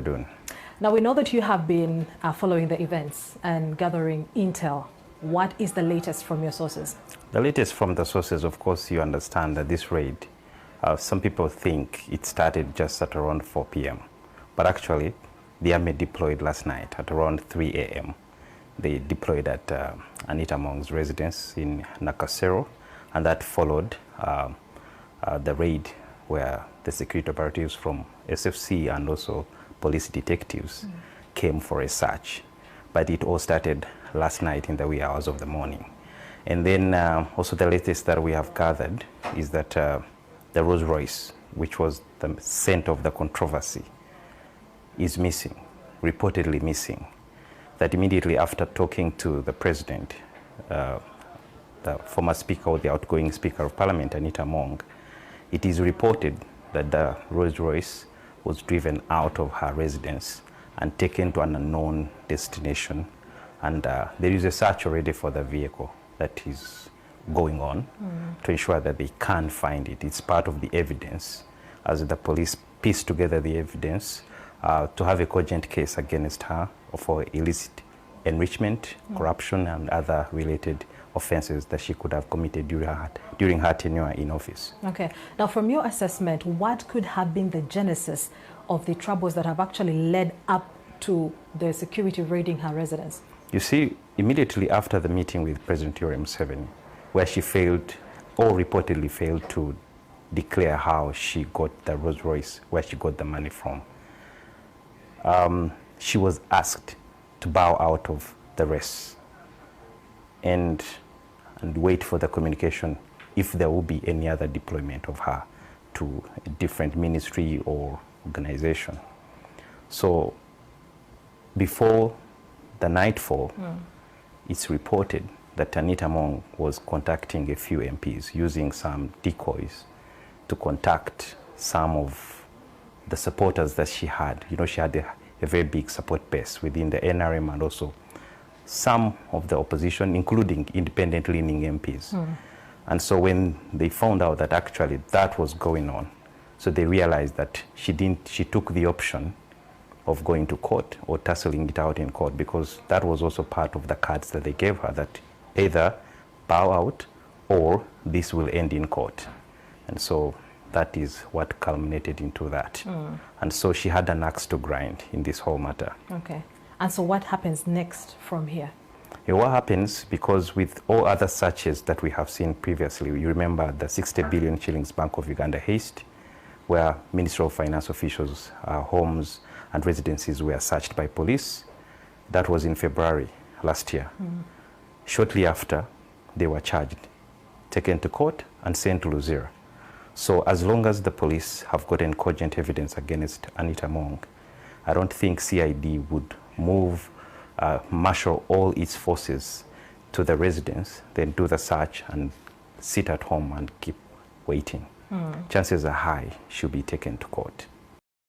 Doing. Now, we know that you have been following the events and gathering intel. What is the latest from your sources? The latest from the sources, of course, you understand that this raid, some people think it started just at around 4 p.m. But actually, the army deployed last night at around 3 a.m. They deployed at Anita Mong's residence in Nakasero, and that followed the raid where the security operatives from SFC and also police detectives came for a search. But it all started last night in the wee hours of the morning. And then also the latest that we have gathered is that the Rolls Royce, which was the center of the controversy, is missing, reportedly missing. That immediately after talking to the president, the former speaker or the outgoing speaker of parliament, Anita Mong, it is reported that the Rolls Royce was driven out of her residence and taken to an unknown destination. And there is a search already for the vehicle that is going on to ensure that they can find it. It's part of the evidence as the police piece together the evidence to have a cogent case against her for illicit enrichment, corruption, and other related offenses that she could have committed during her tenure in office. Okay. Now, from your assessment, what could have been the genesis of the troubles that have actually led up to the security raiding her residence? You see, immediately after the meeting with President Yoweri Museveni, where she failed, or reportedly failed, to declare how she got the Rolls Royce, where she got the money from, she was asked to bow out of the race and wait for the communication if there will be any other deployment of her to a different ministry or organization. So before the nightfall, it's reported that Anita Mong was contacting a few MPs using some decoys to contact some of the supporters that she had. You know, she had a very big support base within the NRM and also some of the opposition, including independent-leaning MPs. And so when they found out that actually that was going on, so they realized that she took the option of going to court or tussling it out in court, because that was also part of the cards that they gave her, that either bow out or this will end in court. And so that is what culminated into that. And so she had an axe to grind in this whole matter. Okay. And so what happens next from here? Yeah, what happens, because with all other searches that we have seen previously, you remember the 60 billion shillings Bank of Uganda heist, where Ministry of Finance officials' homes and residences were searched by police. That was in February last year. Shortly after, they were charged, taken to court and sent to Luzira. So as long as the police have gotten cogent evidence against Anita Mong, I don't think CID would marshal all its forces to the residence, then do the search and sit at home and keep waiting. Chances are high she'll be taken to court.